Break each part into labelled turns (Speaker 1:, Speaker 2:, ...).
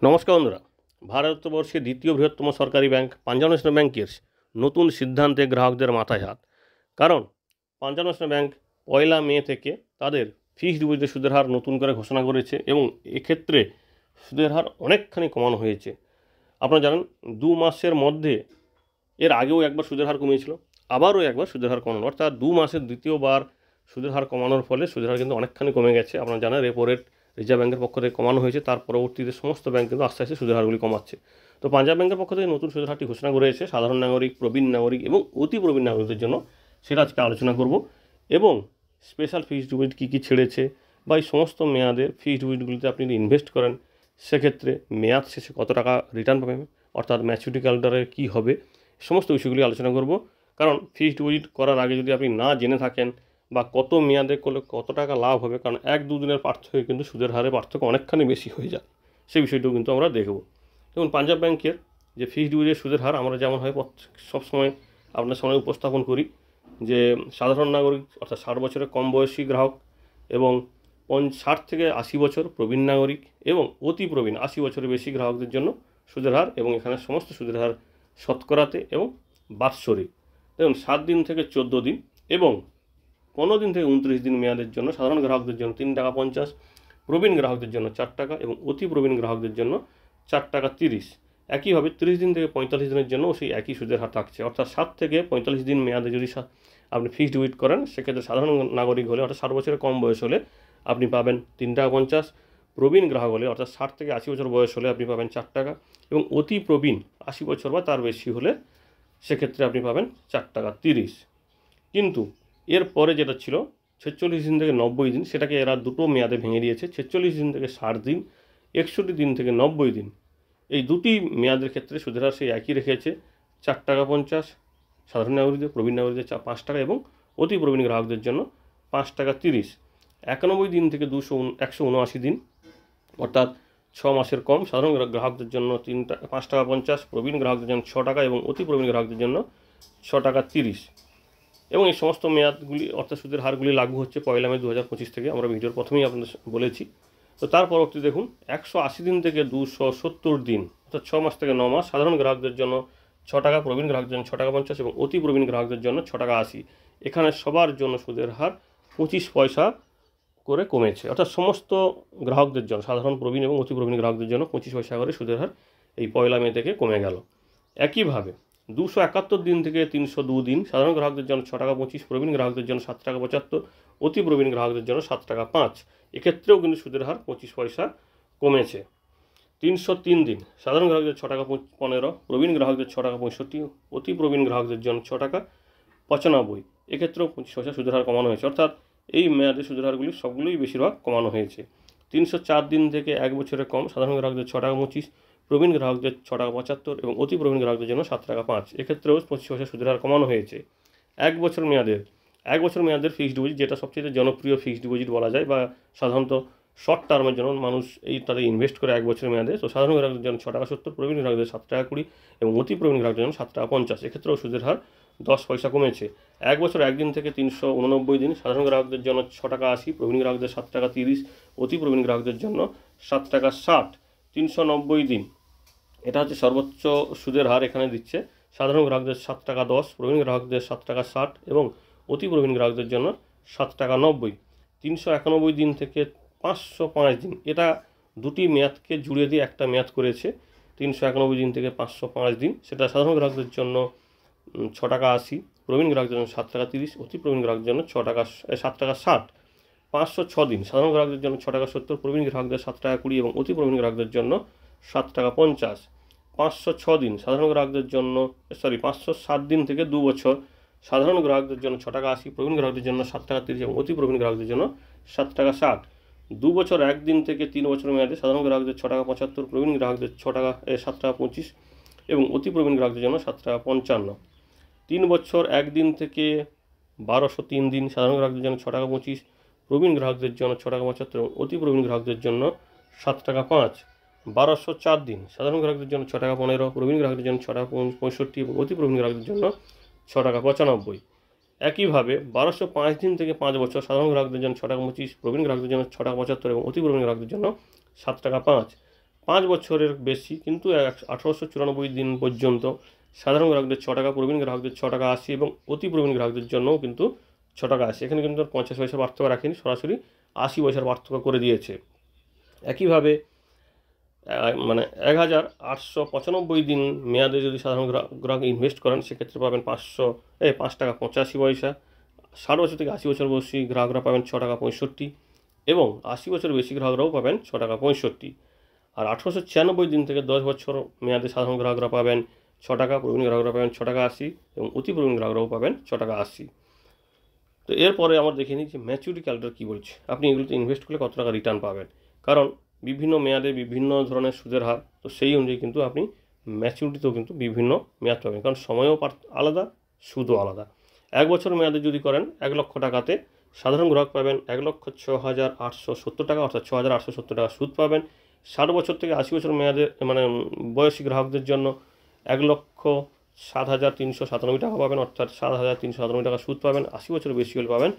Speaker 1: নমস্কার বন্ধুরা। ভারতবর্ষের দ্বিতীয় বৃহত্তম সরকারি ব্যাংক পাঞ্জাব ন্যাশনাল ব্যাংকের নতুন সিদ্ধান্তে গ্রাহকদের মাথায় হাত। কারণ পাঞ্জাব ন্যাশনাল ব্যাংক 1 মে থেকে তাদের ফিক্সড ডিপোজিটের সুদের হার নতুন করে ঘোষণা করেছে এবং এক্ষেত্রে সুদের হার অনেকখানি কমানো হয়েছে। আপনারা জানেন 2 মাসের মধ্যে এর আগেও একবার সুদের হার কমিয়েছিল, আবারও একবার সুদের হার কমানো, অর্থাৎ 2 মাসের দ্বিতীয়বার সুদের হার কমানোর ফলে সুদের হার কিন্তু অনেকখানি কমে গেছে। আপনারা জানেন রেপো রেট রিজার্ভ ব্যাংকের পক্ষ থেকে কমানো হয়েছে, তার পরবর্তীতে সমস্ত ব্যাংক কিন্তু আস্তে আস্তে সুদের হারগুলি কমাচ্ছে। তো পাঞ্জাব ব্যাংকের পক্ষ থেকে নতুন সুদের হারটি ঘোষণা করেছে সাধারণ নাগরিক, প্রবীণ নাগরিক এবং অতি প্রবীণ নাগরিকদের জন্য, সেটা আজকে আলোচনা করব। এবং স্পেশাল ফিক্সড ডিপোজিট কী কী ছেড়েছে বা এই সমস্ত মেয়াদের ফিক্সড ডিপোজিটগুলিতে আপনি যদি ইনভেস্ট করেন সেক্ষেত্রে মেয়াদ শেষে কত টাকা রিটার্ন পাবেন, অর্থাৎ ম্যাচুরিটি ক্যালকুলেটরে কী হবে, সমস্ত বিষয়গুলি আলোচনা করব। কারণ ফিক্সড ডিপোজিট করার আগে যদি আপনি না জেনে থাকেন বা কত মেয়াদে করলে কত টাকা লাভ হবে, কারণ 1-2 দিনের পার্থক্য কিন্তু সুদের হারে পার্থক্য অনেকখানি বেশি হয়ে যায়, সেই বিষয়টাও কিন্তু আমরা দেখব। দেখুন, পাঞ্জাব ব্যাংকের যে ফিক্সড ডিপোজিটের সুদের হার আমরা যেমন হয় সবসময় আপনার সামনে উপস্থাপন করি যে সাধারণ নাগরিক অর্থাৎ 60 বছরের কম বয়সী গ্রাহক এবং 60 থেকে 80 বছর প্রবীণ নাগরিক এবং অতি প্রবীণ 80 বছরের বেশি গ্রাহকদের জন্য সুদের হার, এবং এখানে সমস্ত সুদের হার শতকরাতে এবং বাৎসরিক। দেখুন, 7 দিন থেকে 14 দিন এবং 15 দিন থেকে 29 দিন মেয়াদের জন্য সাধারণ গ্রাহকদের জন্য 3 টাকা 50, প্রবীণ গ্রাহকদের জন্য 4 টাকা এবং অতি প্রবীণ গ্রাহকদের জন্য 4 টাকা 30। একইভাবে 30 দিন থেকে 45 দিনের জন্য সেই একই সুদের হার থাকছে, অর্থাৎ 7 থেকে 45 দিন মেয়াদে যদি আপনি ফিক্সড ডিপোজিট করেন সেক্ষেত্রে সাধারণ নাগরিক হলে অর্থাৎ 60 বছরের কম বয়স হলে আপনি পাবেন 3 টাকা 50, প্রবীণ গ্রাহক হলে অর্থাৎ 60 থেকে 80 বছর বয়স হলে আপনি পাবেন 4 টাকা এবং অতি প্রবীণ 80 বছর বা তার বেশি হলে সেক্ষেত্রে আপনি পাবেন 4 টাকা 30। কিন্তু এরপরে যেটা ছিল 46 দিন থেকে 90 দিন, সেটাকে এরা দুটো মেয়াদে ভেঙে দিয়েছে। 46 দিন থেকে 60 দিন, 61 দিন থেকে 90 দিন, এই দুটি মেয়াদের ক্ষেত্রে সুদের হার সেই একই রেখেছে 4 টাকা 50 সাধারণ নাগরিকদের, প্রবীণ নাগরিকদের 5 টাকা এবং অতি প্রবীণ গ্রাহকদের জন্য 5 টাকা 30। 91 দিন থেকে 179 দিন অর্থাৎ 6 মাসের কম সাধারণ গ্রাহকদের জন্য 5 টাকা 50, প্রবীণ গ্রাহকদের জন্য 6 টাকা এবং অতি প্রবীণ গ্রাহকদের জন্য 6 টাকা 30। এবং এই সমস্ত মেয়াদগুলি অর্থাৎ সুদের হারগুলি লাগু হচ্ছে 1 মে 2025 থেকে, আমরা ভিডিওর প্রথমেই আপনাদের বলেছি। তো তার পরবর্তী দেখুন, 180 দিন থেকে 270 দিন অর্থাৎ 6 মাস থেকে 9 মাস সাধারণ গ্রাহকদের জন্য 6 টাকা, প্রবীণ গ্রাহকদের জন্য 6 টাকা 50 এবং অতি প্রবীণ গ্রাহকদের জন্য 6 টাকা 80। এখানে সবার জন্য সুদের হার 25 পয়সা করে কমেছে, অর্থাৎ সমস্ত গ্রাহকদের জন্য সাধারণ, প্রবীণ এবং অতি প্রবীণ গ্রাহকদের জন্য 25 পয়সা করে সুদের হার এই 1 মে থেকে কমে গেল। একইভাবে 271 দিন থেকে 302 দিন সাধারণ গ্রাহকদের জন্য 6 টাকা 25, প্রবীণ গ্রাহকদের জন্য 7 টাকা 75, অতি প্রবীণ গ্রাহকদের জন্য 7 টাকা 5। এক্ষেত্রেও কিন্তু সুদের হার 25 পয়সা কমেছে। 303 দিন সাধারণ গ্রাহকদের 6 টাকা 15, প্রবীণ গ্রাহকদের 6 টাকা 65, অতি প্রবীণ গ্রাহকদের জন্য 6 টাকা 95। এক্ষেত্রেও 25 পয়সা সুদের হার কমানো হয়েছে, অর্থাৎ এই মেয়াদে সুদের হারগুলি সবগুলোই বেশিরভাগ কমানো হয়েছে। 304 দিন থেকে 1 বছরের কম সাধারণ গ্রাহকদের 6 টাকা 25, প্রবীণ গ্রাহকদের 6 টাকা 75 এবং অতি প্রবীণ গ্রাহকদের জন্য 7 টাকা 5। এক্ষেত্রেও 25 পয়সা সুদের হার কমানো হয়েছে। 1 বছর মেয়াদের ফিক্সড ডিপোজিট, যেটা সবচেয়ে জনপ্রিয় ফিক্সড ডিপোজিট বলা যায় বা সাধারণত শর্ট টার্মের জন্য মানুষ এই তাদের ইনভেস্ট করে 1 বছর মেয়াদে। তো সাধারণ গ্রাহকদের জন্য 6 টাকা 70, প্রবীণ গ্রাহকদের 7 টাকা 20 এবং অতি প্রবীণ গ্রাহকদের জন্য 7 টাকা 50। এক্ষেত্রেও সুদের হার 10 পয়সা কমেছে। 1 বছর 1 দিন থেকে 389 দিন সাধারণ গ্রাহকদের জন্য 6 টাকা 80, প্রবীণ গ্রাহকদের 7 টাকা 30, অতি প্রবীণ গ্রাহকদের জন্য 7 টাকা 60। 390 দিন, এটা হচ্ছে সর্বোচ্চ সুদের হার এখানে দিচ্ছে। সাধারণ গ্রাহকদের 7 টাকা 10, প্রবীণ গ্রাহকদের 7 টাকা 60 এবং অতি প্রবীণ গ্রাহকদের জন্য 7 টাকা 90। 391 দিন থেকে 505 দিন, এটা দুটি মেয়াদকে জুড়ে দিয়ে একটা মেয়াদ করেছে। 391 দিন থেকে 505 দিন, সেটা সাধারণ গ্রাহকদের জন্য 6 টাকা 80, প্রবীণ গ্রাহকদের জন্য 7 টাকা 30, অতি প্রবীণ গ্রাহকদের জন্য 7 টাকা 60। 506 দিন সাধারণ গ্রাহকদের জন্য 6 টাকা 70, প্রবীণ গ্রাহকদের 7 টাকা 20 এবং অতি প্রবীণ গ্রাহকদের জন্য 7 টাকা 50। 506 দিন সাধারণ গ্রাহকদের জন্য 507 দিন থেকে 2 বছর সাধারণ গ্রাহকদের জন্য 6 টাকা 80, প্রবীণ গ্রাহকদের জন্য 7 টাকা 30 এবং অতি প্রবীণ গ্রাহকদের জন্য 7 টাকা 60। 2 বছর 1 দিন থেকে 3 বছর মেয়াদে সাধারণ গ্রাহকদের 6 টাকা 75, প্রবীণ গ্রাহকদের 7 টাকা 25 এবং অতি প্রবীণ গ্রাহকদের জন্য 7 টাকা 55। 3 বছর 1 দিন থেকে 1203 দিন সাধারণ গ্রাহকদের জন্য 6 টাকা 25, প্রবীণ গ্রাহকদের জন্য 6 টাকা 75 এবং অতি প্রবীণ গ্রাহকদের জন্য 7 টাকা 5। 1204 দিন সাধারণ গ্রাহকদের জন্য 6 টাকা 15, প্রবীণ গ্রাহকদের জন্য 6 টাকা 65 এবং অতি প্রবীণ গ্রাহকদের জন্য 6 টাকা 95। একইভাবে 1205 দিন থেকে 5 বছর সাধারণ গ্রাহকদের জন্য 6 টাকা 25, প্রবীণ গ্রাহকদের জন্য 6 টাকা 75 এবং অতি প্রবীণ গ্রাহকদের জন্য 7 টাকা 5। 5 বছরের বেশি কিন্তু 1894 দিন পর্যন্ত সাধারণ গ্রাহকদের 6 টাকা, প্রবীণ গ্রাহকদের 6 টাকা 80 এবং অতি প্রবীণ গ্রাহকদের জন্যও কিন্তু 6 টাকা 80। এখানে কিন্তু 50 পয়সা পার্থক্য রাখেনি, সরাসরি 80 পয়সার পার্থক্য করে দিয়েছে। একইভাবে মানে 1895 দিন মেয়াদে যদি সাধারণ গ্রাহক ইনভেস্ট করেন সেক্ষেত্রে পাবেন 5 টাকা 85 পয়সা। 60 বছর থেকে 80 বছর বয়সী গ্রাহকরা পাবেন 6 টাকা 65 এবং 80 বছর বেশি গ্রাহকরাও পাবেন 6 টাকা 65। আর 1896 দিন থেকে 10 বছর মেয়াদে সাধারণ গ্রাহকরা পাবেন 6 টাকা, প্রবীণ গ্রাহকরা পাবেন 6 টাকা 80 এবং অতি প্রবীণ গ্রাহকরাও পাবেন 6 টাকা 80। তো এরপরে আমরা দেখে নিই যে ম্যাচুরিটি ক্যালকুলেটর কী বলছে, আপনি এগুলোতে ইনভেস্ট করলে কত টাকা রিটার্ন পাবেন। কারণ বিভিন্ন মেয়াদে বিভিন্ন ধরনের সুদের হার, তো সেই অনুযায়ী কিন্তু আপনি ম্যাচুরিটিতেও কিন্তু বিভিন্ন মেয়াদ পাবেন, কারণ সময়ও আলাদা, সুদও আলাদা। 1 বছর মেয়াদে যদি করেন 1 লক্ষ টাকাতে সাধারণ গ্রাহক পাবেন 1,06,870 টাকা, অর্থাৎ 6,870 টাকা সুদ পাবেন। 60 বছর থেকে 80 বছর মেয়াদে মানে বয়সী গ্রাহকদের জন্য 1,07,397 টাকা পাবেন, অর্থাৎ 7,397 টাকা সুদ পাবেন। 80 বছর বেশি হলে পাবেন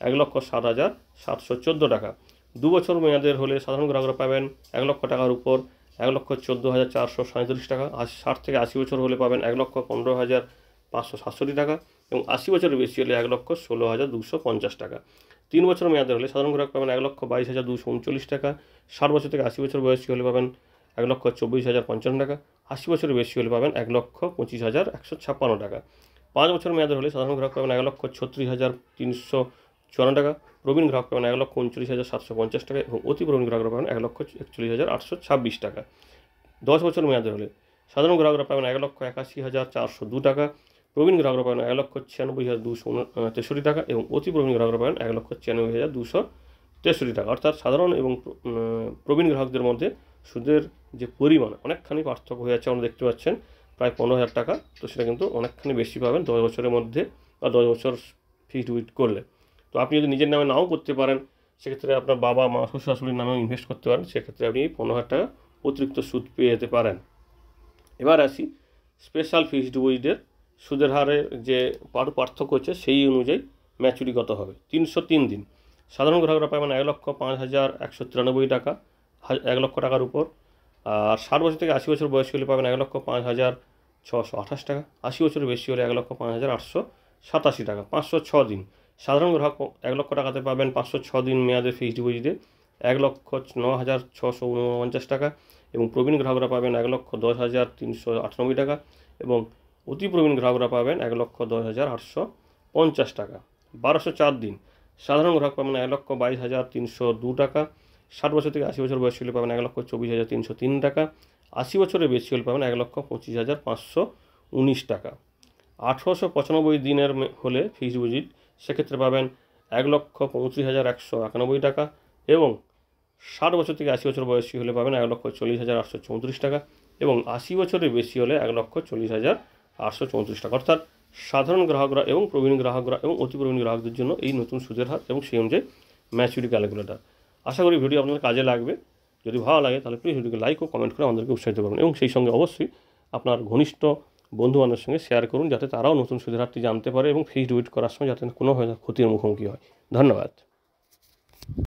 Speaker 1: 1,07,714 টাকা। 2 বছর মেয়াদের হলে সাধারণ গ্রাহকরা পাবেন 1 লক্ষ টাকার উপর 1,14,437 টাকা। 60 থেকে 80 বছর হলে পাবেন 1,15,567 টাকা এবং 80 বছরের বেশি হলে 1,16,250 টাকা। 3 বছর মেয়াদের হলে সাধারণ গ্রাহক পাবেন 1,22,239 টাকা। 60 বছর থেকে 80 বছর বয়সী হলে পাবেন 1,24,055 টাকা। 80 বছরের বেশি হলে পাবেন 1,25,156 টাকা। 5 বছর মেয়াদের হলে সাধারণ গ্রাহক পাবেন 1,36,354 টাকা। প্রবীণ গ্রাহক পাবেন 1,39,750 টাকা এবং অতি প্রবীণ গ্রাহকরা পাবেন 1,41,826 টাকা। 10 বছর মেয়াদের হলে সাধারণ গ্রাহকরা পাবেন 1,81,402 টাকা। প্রবীণ গ্রাহকরা পাবেন 1,96,263 টাকা এবং অতি প্রবীণ গ্রাহকরা পাবেন 1,96,263 টাকা। অর্থাৎ সাধারণ এবং প্রবীণ গ্রাহকদের মধ্যে সুদের যে পরিমাণ অনেকখানি পার্থক্য হয়ে যাচ্ছে, আমরা দেখতে পাচ্ছেন প্রায় 15,000 টাকা। তো সেটা কিন্তু অনেকখানি বেশি পাবেন 10 বছরের মধ্যে বা 10 বছর ফিক্সড ডিপোজিট করলে। তো আপনি যদি নিজের নামে নাও করতে পারেন সেক্ষেত্রে আপনার বাবা মা শ্বশুর শাশুড়ির নামেও ইনভেস্ট করতে পারেন, সেক্ষেত্রে আপনি 15,000 টাকা অতিরিক্ত সুদ পেয়ে যেতে পারেন। এবার আসি স্পেশাল ফিক্সড ডিপোজিটের সুদের হারের যে পার্থক্য হচ্ছে সেই অনুযায়ী ম্যাচুরিটি কত হবে। 303 দিন সাধারণ গ্রাহকরা পাবেন 1,05,193 টাকা 1 লক্ষ টাকার উপর। আর 60 বছর থেকে 80 বছর বয়স হলে পাবেন 1,05,628 টাকা। 80 বছরের বেশি হলে 1,05,887 টাকা। 506 দিন সাধারণ গ্রাহক 1 লক্ষ টাকাতে পাবেন 506 দিন মেয়াদে ফিক্সড ডিপোজিটে 1,09,649 টাকা এবং প্রবীণ গ্রাহকরা পাবেন 1,10,398 টাকা এবং অতি প্রবীণ গ্রাহকরা পাবেন 1,10,850 টাকা। 1204 দিন সাধারণ গ্রাহক পাবেন 1,22,302 টাকা। 60 বছর থেকে 80 বছর বয়স হলে পাবেন 1,24,303 টাকা। 80 বছরের বেশি হলে পাবেন 1,25,519 টাকা। 1895 দিনের হলে ফিক্সড ডিপোজিট সেক্ষেত্রে পাবেন 1,35,191 টাকা এবং 60 বছর থেকে 80 বছর বয়সী হলে পাবেন 1,40,834 টাকা এবং 80 বছরের বেশি হলে 1,40,834 টাকা। অর্থাৎ সাধারণ গ্রাহকরা এবং প্রবীণ গ্রাহকরা এবং অতি প্রবীণ গ্রাহকদের জন্য এই নতুন সুদের হার এবং সেই অনুযায়ী ম্যাচুরিটি ক্যালকুলেটর। আশা করি ভিডিও আপনাদের কাজে লাগবে। যদি ভালো লাগে তাহলে প্লিজ ভিডিওকে লাইক ও কমেন্ট করে আমাদেরকে উৎসাহিত করুন এবং সেই সঙ্গে অবশ্যই আপনার ঘনিষ্ঠ বন্ধুবান্ধবের সঙ্গে শেয়ার করুন যাতে তারাও নতুন সুদের হারটি জানতে পারে এবং ফিক্সড ডিপোজিট করার সময় যাতে কোনো ক্ষতির মুখোমুখি হয়। ধন্যবাদ।